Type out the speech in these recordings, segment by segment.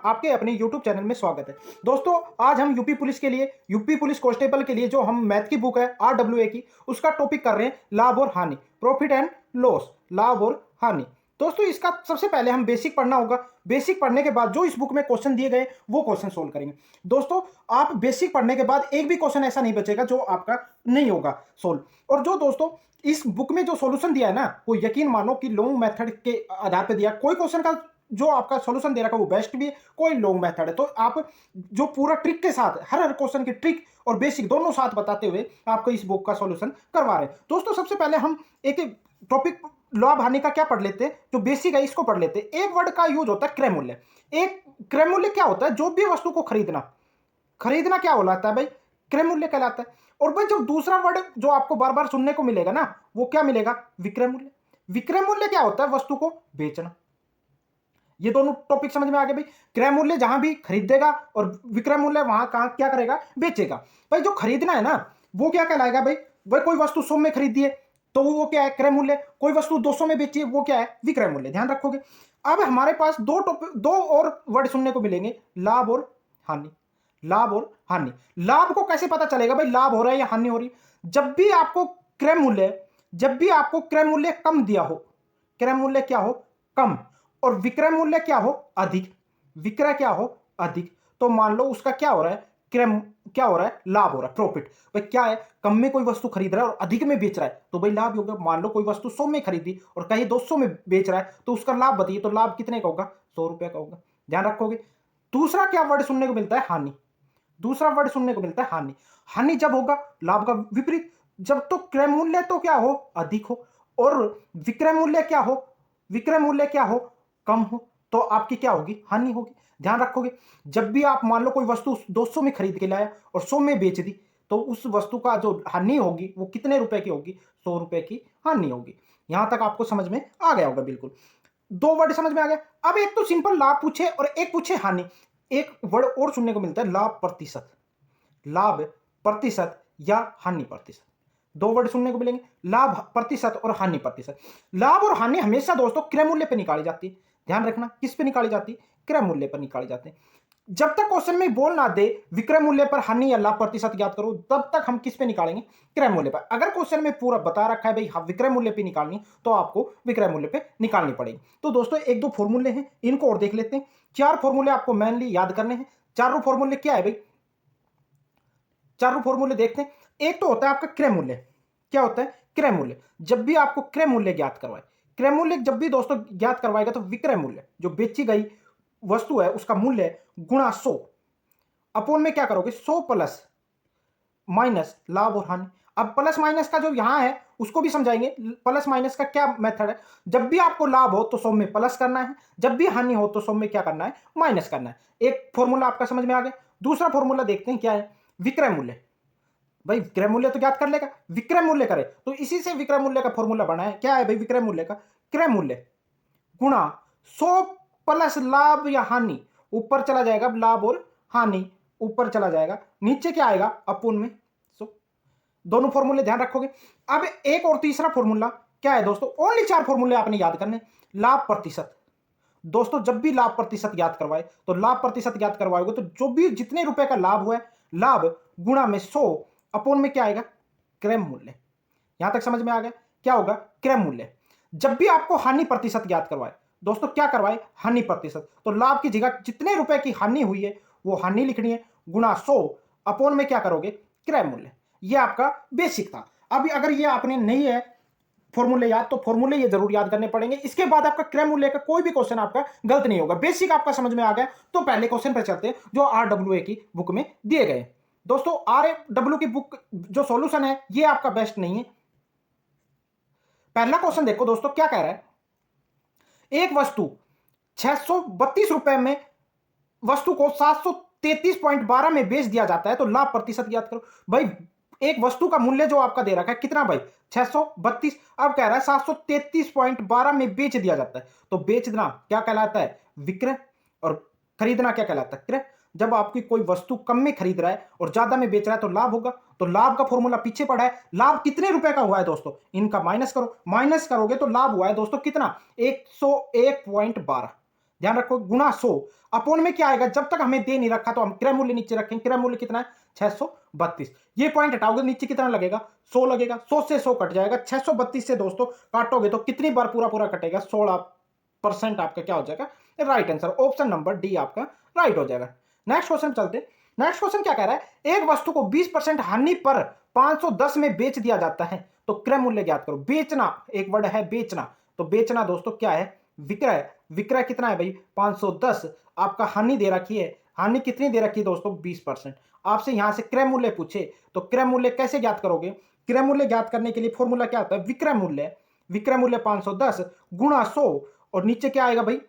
आपके अपने YouTube channel में स्वागत है। दोस्तों, आज हम यूपी पुलिस के लिए, यूपी पुलिस कांस्टेबल के लिए जो हम मैथ की बुक है आरडब्ल्यूए की, उसका टॉपिक कर रहे हैं लाभ और हानि, प्रॉफिट एंड लॉस, लाभ और हानि। दोस्तों, इसका सबसे पहले हम बेसिक पढ़ना होगा। बेसिक पढ़ने के बाद जो इस बुक में क्वेश्चन दिए गए वो क्वेश्चन सोल्व करेंगे। दोस्तों, आप बेसिक पढ़ने के बाद एक भी क्वेश्चन ऐसा नहीं बचेगा जो आपका नहीं होगा सोल्व। और जो दोस्तों इस बुक में जो सॉल्यूशन दिया है ना, वो यकीन मानो कि लॉन्ग मेथड के आधार पर दिया। कोई क्वेश्चन का जो आपका सॉल्यूशन दे रखा है वो बेस्ट भी है, कोई लॉन्ग मेथड है। तो आप जो पूरा ट्रिक के साथ हर क्वेश्चन की ट्रिक और बेसिक दोनों साथ बताते हुए आपको इस बुक का सॉल्यूशन करवा रहे हैं। दोस्तों, सबसे पहले हम एक टॉपिक लाभ हानि का क्या पढ़ लेते हैं, जो बेसिक है इसको पढ़ लेते हैं। एक वर्ड का यूज होता है क्रय मूल्य। एक क्रय मूल्य क्या होता है? जो भी वस्तु को खरीदना, खरीदना क्या होता है भाई? क्रय मूल्य कहलाता है। और भाई जो दूसरा वर्ड जो आपको बार बार सुनने को मिलेगा ना, वो क्या मिलेगा? विक्रय मूल्य। विक्रय मूल्य क्या होता है? वस्तु को बेचना। ये दोनों टॉपिक समझ में आ गए भाई। क्रय मूल्य जहां भी खरीदेगा और विक्रय मूल्य वहां कहां क्या करेगा? बेचेगा। भाई जो खरीदना है ना, वो क्या कहलाएगा भाई? भाई कोई वस्तु 100 में खरीदी है तो वो क्या है? क्रय मूल्य। कोई वस्तु 200 में बेची है, वो क्या है? विक्रय मूल्य। ध्यान रखोगे। अब हमारे पास दो और वर्ड सुनने को मिलेंगे, लाभ और हानि। लाभ और हानि। लाभ को कैसे पता चलेगा भाई लाभ हो रहा है या हानि हो रही है? जब भी आपको क्रय मूल्य कम दिया हो, क्रय मूल्य क्या हो? कम, और विक्रय मूल्य क्या हो? अधिक। विक्रय क्या हो? अधिक। तो मान लो उसका क्या हो रहा है? क्रय क्या हो रहा है? लाभ हो रहा है, प्रॉफिट। भाई क्या है? कम में कोई वस्तु खरीद रहा है और अधिक में बेच रहा है तो भाई लाभ होगा। मान लो कोई वस्तु 100 में खरीदी और कहीं 200 में बेच रहा है तो उसका लाभ बताइए, तो लाभ कितने का होगा? 100 रुपए का होगा। ध्यान रखोगे। दूसरा क्या वर्ड सुनने को मिलता है? हानि। दूसरा वर्ड सुनने को मिलता है हानि। हानि जब होगा लाभ का विपरीत। जब तो क्रय मूल्य तो क्या हो? अधिक हो, और विक्रय मूल्य क्या हो? विक्रय मूल्य क्या हो? कम हो, तो आपकी क्या होगी? हानि होगी। ध्यान रखोगे। जब भी आप मान लो कोई वस्तु 200 में खरीद के लाया और 100 में बेच दी, तो उस वस्तु का जो हानि होगी वो कितने रुपए की होगी? 100 रुपए की हानि होगी। यहां तक आपको समझ में आ गया होगा। बिल्कुल, दो वर्ड समझ में आ गया। अब एक तो सिंपल लाभ पूछे और एक पूछे हानि। एक वर्ड और सुनने को मिलता है, लाभ प्रतिशत। लाभ प्रतिशत या हानि प्रतिशत, दो वर्ड सुनने को मिलेंगे, लाभ प्रतिशत और हानि प्रतिशत। लाभ और हानि हमेशा दोस्तों क्रय मूल्य पर निकाली जाती है। ध्यान रखना, किस पे निकाली जाती है? क्रय मूल्य पर निकाली जाती है। जब तक क्वेश्चन में बोल ना दे विक्रय मूल्य पर हानि या लाभ प्रतिशत ज्ञात करो, तब तक हम किस पे निकालेंगे? क्रय मूल्य पर। अगर क्वेश्चन में पूरा बता रखा है भाई हाँ विक्रय मूल्य पे निकालनी, तो आपको विक्रय मूल्य पे निकालनी पड़ेगी। तो दोस्तों एक दो फॉर्मूले हैं, इनको और देख लेते हैं। चार फॉर्मूले आपको मेनली याद करने हैं। चारों फॉर्मूले क्या है भाई? चारों फॉर्मूले देखते हैं। एक तो होता है आपका क्रय मूल्य। क्या होता है? क्रय मूल्य। जब भी आपको क्रय मूल्य ज्ञात करवाए, क्रय मूल्य जब भी दोस्तों ज्ञात करवाएगा तो विक्रय मूल्य जो बेची गई वस्तु है उसका मूल्य गुणा 100 अपोन में क्या करोगे? 100 प्लस माइनस लाभ और हानि। अब प्लस माइनस का जो यहां है उसको भी समझाएंगे। प्लस माइनस का क्या मेथड है? जब भी आपको लाभ हो तो 100 में प्लस करना है, जब भी हानि हो तो 100 में क्या करना है? माइनस करना है। एक फॉर्मूला आपका समझ में आ गया। दूसरा फॉर्मूला देखते हैं क्या है? विक्रय मूल्य। भाई क्रय मूल्य तो ज्ञात कर लेगा, विक्रय मूल्य करे तो इसी से विक्रय मूल्य का फॉर्मूला बना है। क्या है भाई विक्रय मूल्य का? क्रय मूल्य गुणा 100 प्लस लाभ या हानि। ऊपर चला जाएगा लाभ और हानि, ऊपर चला जाएगा, नीचे क्या आएगा? अपूर्ण में 100। दोनों फॉर्मूले ध्यान रखोगे। अब एक और तीसरा फॉर्मूला क्या है दोस्तों? ओनली चार फॉर्मूले आपने याद करने। लाभ प्रतिशत। दोस्तों जब भी लाभ प्रतिशत ज्ञात करवाए तो लाभ प्रतिशत ज्ञात करवाओगे तो जो भी जितने रुपए का लाभ हुआ है, लाभ गुणा में 100 अपोन में क्या आएगा? क्रय मूल्य। यहां तक समझ में आ गया? क्या होगा? क्रय मूल्य। जब भी आपको हानि प्रतिशत ज्ञात करवाए दोस्तों, क्या करवाए? हानि प्रतिशत। तो लाभ की जगह जितने रुपए की हानि हुई है वो हानि लिखनी है, गुणा 100 अपोन में क्या करोगे? क्रय मूल्य। ये आपका बेसिक था। अभी अगर ये आपने नहीं है फॉर्मूले याद, तो फॉर्मूले ये जरूर याद करने पड़ेंगे। इसके बाद आपका क्रय मूल्य का कोई भी क्वेश्चन आपका गलत नहीं होगा। बेसिक आपका समझ में आ गया तो पहले क्वेश्चन पर चलते हैं जो आरडब्ल्यूए की बुक में दिए गए। दोस्तों आरडब्ल्यू की बुक जो सॉल्यूशन है ये आपका बेस्ट नहीं है। पहला क्वेश्चन देखो दोस्तों क्या कह रहा है? एक वस्तु 632 रुपए में वस्तु को 733.12 में बेच दिया जाता है तो लाभ प्रतिशत ज्ञात करो। भाई एक वस्तु का मूल्य जो आपका दे रखा है कितना भाई? 632। अब कह रहा है 733.12 में बेच दिया जाता है, तो बेचना क्या कहलाता है? विक्रय। और खरीदना क्या कहलाता है? क्रय। जब आपकी कोई वस्तु कम में खरीद रहा है और ज्यादा में बेच रहा है तो लाभ होगा। तो लाभ का फॉर्मूला पीछे पड़ा है। लाभ कितने रुपए का हुआ है दोस्तों? इनका माइनस करो, माइनस करोगे तो लाभ हुआ है दोस्तों कितना? 101.12। ध्यान रखो, गुणा 100 अपोन में क्या आएगा, जब तक हमें दे नहीं रखा तो हम क्रय मूल्य नीचे रखेंगे। क्रय मूल्य कितना है 632। ये पॉइंट हटाओगे नीचे कितना लगेगा 100 लगेगा। 100 से 100 कट जाएगा। 632 से दोस्तों काटोगे तो कितनी बार पूरा पूरा कटेगा 16% आपका क्या हो जाएगा right answer. Option number D आपका राइट हो जाएगा। नेक्स्ट क्वेश्चन चलते। नेक्स्ट क्वेश्चन क्या कह रहा है, एक वस्तु को 20% हानि पर 510 में बेच दिया जाता है तो क्रय मूल्य ज्ञात करो। बेचना एक वर्ड है बेचना, तो बेचना दोस्तों क्या है विक्रय। विक्रय कितना है भाई 510। आपका हानि दे रखी है, हानि कितनी दे रखी है दोस्तों 20%। आपसे यहां से क्रय मूल्य पूछे तो क्रय मूल्य कैसे ज्ञात करोगे। क्रय मूल्य ज्ञात करने के लिए फॉर्मूला क्या होता है विक्रय मूल्य। विक्रय मूल्य 510 गुणा 100 और नीचे क्या आएगा भाई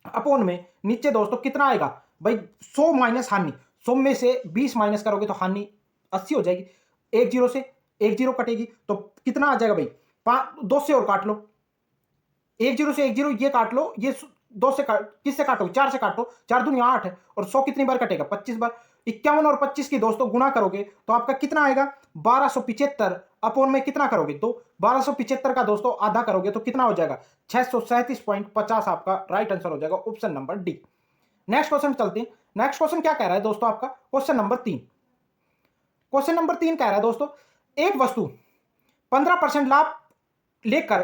अपोन में नीचे दोस्तों कितना आएगा भाई 100 माइनस हानि। 100 में से 20 माइनस करोगे तो हानि 80 हो जाएगी। एक जीरो से एक जीरो कटेगी तो कितना आ जाएगा भाई 2 से और काट लो। एक जीरो से एक जीरो ये काट लो, ये 2 से किससे काटो 4 से काटो। 4 दूनी 8 और 100 कितनी बार कटेगा 25 बार। 51 और 25 की दोस्तों गुणा करोगे तो आपका कितना आएगा 1275 अपोन में कितना करोगे तो 1275 का दोस्तों आधा करोगे तो कितना हो जाएगा 637.50 आपका राइट आंसर हो जाएगा option number D. Next question चलते हैं। नेक्स्ट क्वेश्चन क्या कह रहा है दोस्तों आपका क्वेश्चन नंबर 3। क्वेश्चन नंबर 3 कह रहा है दोस्तों एक वस्तु 15% लाभ लेकर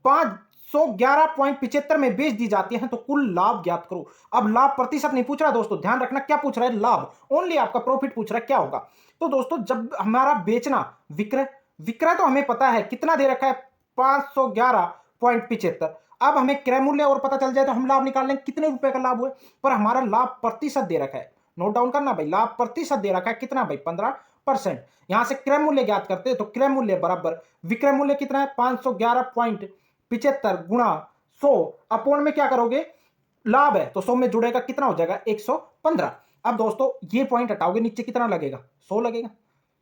511.75 में बेच दी जाती है तो कुल लाभ ज्ञात करो। अब लाभ प्रतिशत नहीं पूछ रहा दोस्तों, ध्यान रखना क्या पूछ रहा है लाभ, ओनली आपका प्रॉफिट पूछ रहा है क्या होगा। तो दोस्तों जब हमारा बेचना विक्रय, विक्रय तो हमें पता है कितना दे रखा है 511.75। अब हमें क्रय मूल्य और पता चल जाए तो हम लाभ निकाल लेंगे कितने रुपए का लाभ हुए, पर हमारा लाभ प्रतिशत दे रखा है। नोट डाउन करना भाई, लाभ प्रतिशत दे रखा है कितना भाई 15%। यहां से क्रय मूल्य ज्ञात करते हैं तो क्रय मूल्य बराबर विक्रय मूल्य कितना है 511.75 गुणा 100 अपोन में क्या करोगे लाभ है तो 100 में जुड़ेगा कितना हो जाएगा 115। अब दोस्तों ये पॉइंट हटाओगे नीचे कितना लगेगा 100 लगेगा।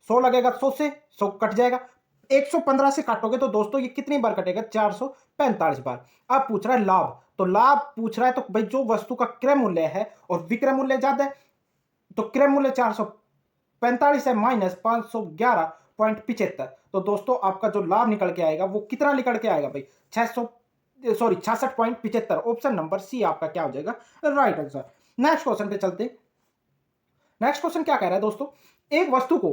100 लगेगा 100 से 100 कट जाएगा। 115 से काटोगे तो दोस्तों ये कितनी बार कटेगा 445 बार। अब पूछ रहा है लाभ, तो लाभ पूछ रहा है तो भाई जो वस्तु का क्रय मूल्य है और विक्रय मूल्य ज्यादा है तो क्रय मूल्य 445 है माइनस 511.75। तो दोस्तों आपका जो लाभ निकल के आएगा वो कितना निकल के आएगा भाई 66.75। ऑप्शन नंबर सी आपका क्या हो जाएगा राइट आंसर। नेक्स्ट क्वेश्चन पे चलते। नेक्स्ट क्वेश्चन क्या कह रहा है दोस्तों एक वस्तु को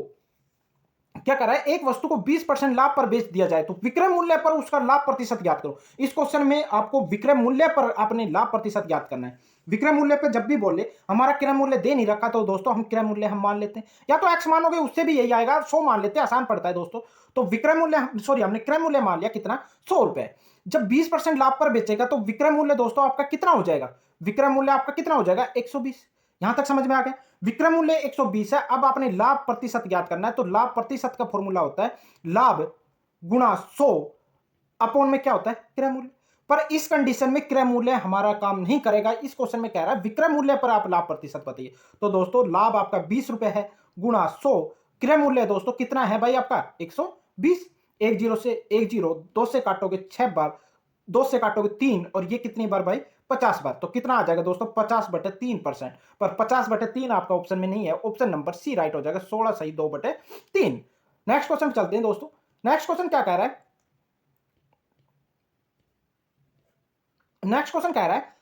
क्या कर रहा है एक वस्तु को 20% लाभ पर बेच दिया जाए तो विक्रय मूल्य पर उसका लाभ प्रतिशत ज्ञात करो। इस क्वेश्चन में आपको विक्रय मूल्य पर अपने लाभ प्रतिशत ज्ञात करना है। विक्रय मूल्य पे जब भी बोले हमारा क्रय मूल्य दे नहीं रखा तो दोस्तों हम क्रय मूल्य हम मान लेते हैं, या तो एक्स मानोगे उससे भी यही आएगा 100 मान लेते हैं, आसान पड़ता है दोस्तों। तो विक्रय मूल्य सॉरी हमने क्रय मूल्य मान लिया कितना 100 रुपए। जब 20% लाभ पर बेचेगा तो विक्रय मूल्य दोस्तों आपका कितना हो जाएगा, विक्रय मूल्य आपका कितना हो जाएगा 120। यहां तक समझ में आ गया। विक्रय मूल्य 120 है। अब आपने लाभ प्रतिशत ज्ञात करना है तो लाभ प्रतिशत का फॉर्मूला होता है लाभ गुणा 100 अपोन में क्या होता है क्रय मूल्य। पर इस कंडीशन में क्रय मूल्य हमारा काम नहीं करेगा। इस क्वेश्चन में कह रहा है विक्रय मूल्य पर आप लाभ प्रतिशत बताइए। तो दोस्तों लाभ आपका 20 रुपए है गुणा 100 क्रय मूल्य दोस्तों कितना है भाई आपका 120। एक जीरो से एक जीरो 2 से काटोगे 6 बार, 2 से काटोगे 3 और ये कितनी बार भाई 50 बार। तो कितना आ जाएगा दोस्तों 50/3%। पर 50/3 आपका ऑप्शन में नहीं है। ऑप्शन नंबर सी राइट हो जाएगा 16 सही 2/3। नेक्स्ट क्वेश्चन चलते हैं दोस्तों। नेक्स्ट क्वेश्चन क्या कह रहा है, नेक्स्ट क्वेश्चन कह रहा है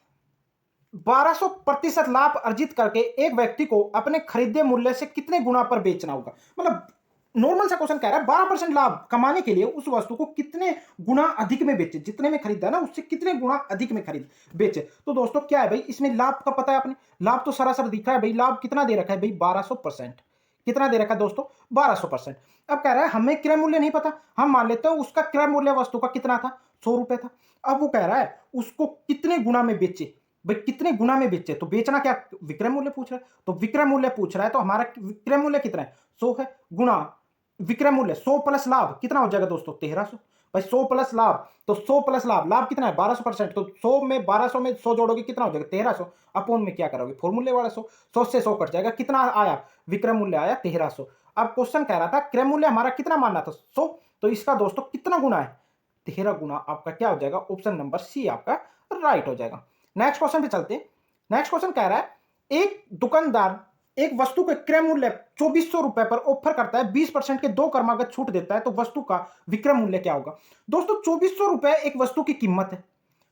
1200% लाभ अर्जित करके एक व्यक्ति को अपने खरीदे मूल्य से कितने गुना पर बेचना होगा। मतलब नॉर्मल सा क्वेश्चन कह रहा है 12% लाभ कमाने के लिए उस वस्तु को कितने गुना अधिक में बेचे, जितने में खरीदा है ना उससे कितने गुना अधिक में खरीद बेचे। तो दोस्तों क्या है भाई इसमें लाभ का पता है आपने, लाभ तो सरासर दिख रहा है भाई। लाभ कितना दे रखा है भाई 1200%। कितना दे रखा है दोस्तों 1200%। अब कह रहा है हमें क्रय मूल्य नहीं पता, हम मान लेते हैं उसका क्रय मूल्य वस्तु का कितना था 100 रुपए था। अब वो कह रहा है उसको कितने गुना में बेचे, भाई कितने गुना में बेचे। तो बेचना क्या विक्रय मूल्य पूछ रहा है, तो विक्रय मूल्य पूछ रहा है तो हमारा विक्रय मूल्य कितना है 100 है गुणा विक्रय मूल्य 100 प्लस लाभ कितना हो जाएगा दोस्तों 1300। भाई 100 प्लस लाभ तो 100 प्लस लाभ, लाभ कितना है 1200%। तो 100 में 1200 में 100 जोड़ोगे कितना हो जाएगा 1300 अपोन में क्या करोगे फॉर्मूले वाला 100। 100 से 100 कट जाएगा कितना आया विक्रय मूल्य आया 1300। अब क्वेश्चन कह रहा था क्रय मूल्य हमारा कितना मानना था 100, तो इसका दोस्तों कितना गुना है 13 गुना। आपका क्या हो जाएगा ऑप्शन नंबर सी आपका राइट हो जाएगा। नेक्स्ट क्वेश्चन पे चलते हैं। नेक्स्ट क्वेश्चन कह रहा है एक दुकानदार एक वस्तु के क्रय मूल्य 2400 रुपए पर ऑफर करता है, 20% के 2 क्रमागत छूट देता है तो वस्तु का विक्रय मूल्य क्या होगा। दोस्तों 2400 रुपए एक वस्तु की कीमत है,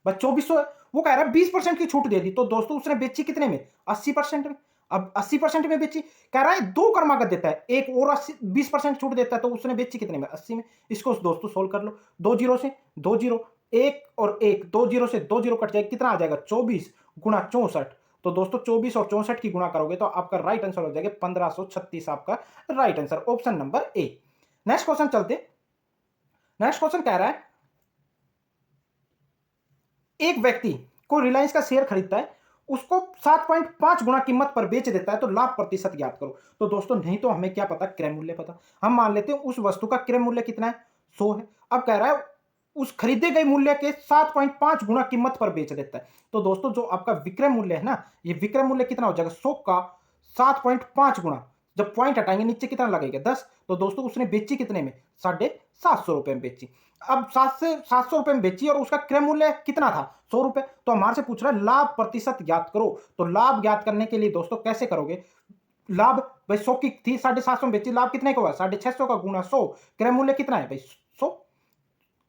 बस 2400 है वो कह रहा है 20% की छूट दे दी, तो दोस्तों उसने बेची कितने में, 80% में। अब 80% में बेची, कह रहा है दो क्रमागत देता है, एक और 20% छूट देता है, तो उसने बेची कितने में, 80 में। इसको दोस्तों सोल्व कर लो, दो जीरो से दो जीरो, एक और एक, दो जीरो से दो जीरो कट जाएगा, कितना आ जाएगा, 24 गुणा 64। तो दोस्तों 24 और 64 की गुणा करोगे तो आपका राइट आंसर हो जाएगा 1536, आपका right answer, option number A. Next question चलते। नेक्स्ट क्वेश्चन कह रहा है एक व्यक्ति को रिलायंस का शेयर खरीदता है, उसको 7.5 गुना कीमत पर बेच देता है, तो लाभ प्रतिशत ज्ञात करो। तो दोस्तों नहीं तो हमें क्या पता, क्रय मूल्य पता, हम मान लेते हैं उस वस्तु का क्रय मूल्य कितना है, 100 है। अब कह रहा है उस खरीदे गए मूल्य के 7.5 गुना कीमत पर बेच देता है। तो दोस्तों जो आपका विक्रय मूल्य है ना, ये विक्रय मूल्य कितना हो जाएगा, 100 का 7.5 गुना, जब पॉइंट हटाएंगे नीचे कितना लगेगा, 10। तो दोस्तों उसने बेची कितने में, 750 रुपए में बेची। अब 700 रुपए में बेची और उसका क्रय मूल्य कितना था, 100 रुपए। तो हमारे से पूछ रहा है लाभ प्रतिशत ज्ञात करो। तो लाभ ज्ञात करने के लिए दोस्तों कैसे करोगे, लाभ भाई 100 की थी, 750 में बेची, लाभ कितने का हुआ, 650 का गुना 100, क्रय मूल्य कितना है भाई 100,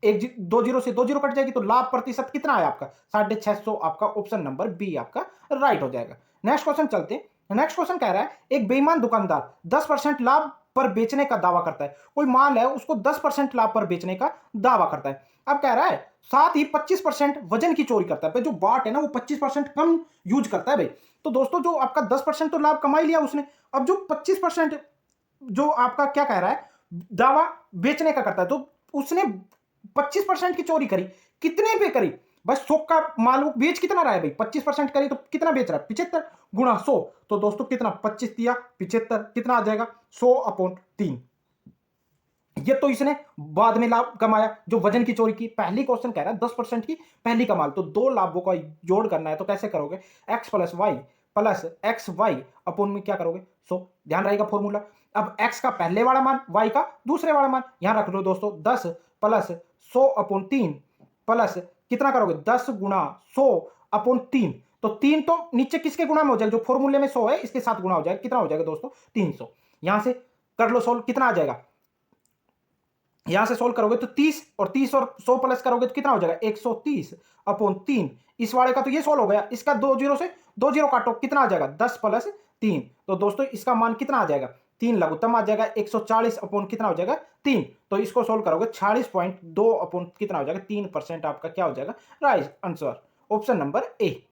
दो जीरो से दो जीरो कट जाएगी, तो लाभ प्रतिशत कितना है आपका, 650, आपका ऑप्शन नंबर बी आपका राइट हो जाएगा। नेक्स्ट क्वेश्चन चलते हैं। नेक्स्ट क्वेश्चन कह रहा है एक बेईमान दुकानदार 10% लाभ पर बेचने का दावा करता है, कोई माल है उसको 10% लाभ पर बेचने का दावा करता है। अब कह रहा है साथ ही 25% वजन की चोरी करता है, भाई जो बाट है ना वो 25% कम यूज करता है भाई। तो दोस्तों जो आपका 10% तो लाभ कमा ही लिया उसने, अब जो 25% जो आपका क्या कह रहा है दावा बेचने का करता है, तो उसने 25% की चोरी करी, कितने पे करी, बस 100 का माल वो बेच कितना रहा है भाई, 25% करी तो कितना बेच रहा है, 75 गुणा 100। तो दोस्तों कितना, 25 दिया 75, कितना आ जाएगा, 100/3। ये तो इसने बाद में लाभ कमाया जो वजन की चोरी की। पहली क्वेश्चन कह रहा है 10% की पहली कमाल, तो दो लाभों का जोड़ करना है, तो कैसे करोगे, x plus y plus x y upon में क्या करोगे 100, ध्यान रहेगा फॉर्मूला। अब एक्स का पहले वाला मान, वाई का दूसरे वाला मान, यहां रख लो दोस्तों 10 प्लस 100/3 प्लस कितना करोगे, 10 गुणा 100/3। तो 3 तो नीचे किसके गुणा में हो जाएगा, जो फॉर्मूले में 100 है इसके साथ गुणा हो जाएगा, कितना हो जाएगा दोस्तों 300। यहां से कर लो सोल्व, कितना आ जाएगा, यहां से सोल्व करोगे तो 30 और 30 और 100 प्लस करोगे तो कितना हो जाएगा 130/3। इस वाले का तो ये सोल्व हो गया, इसका दो जीरो से दो जीरो काटो, कितना आ जाएगा 10+3। तो दोस्तों इसका मान कितना आ जाएगा, 3 लघुत्तम आ जाएगा, 140 अपॉन कितना हो जाएगा 3। तो इसको सोल्व करोगे 46.2 अपॉन कितना हो जाएगा 3% आपका क्या हो जाएगा right answer, option number A.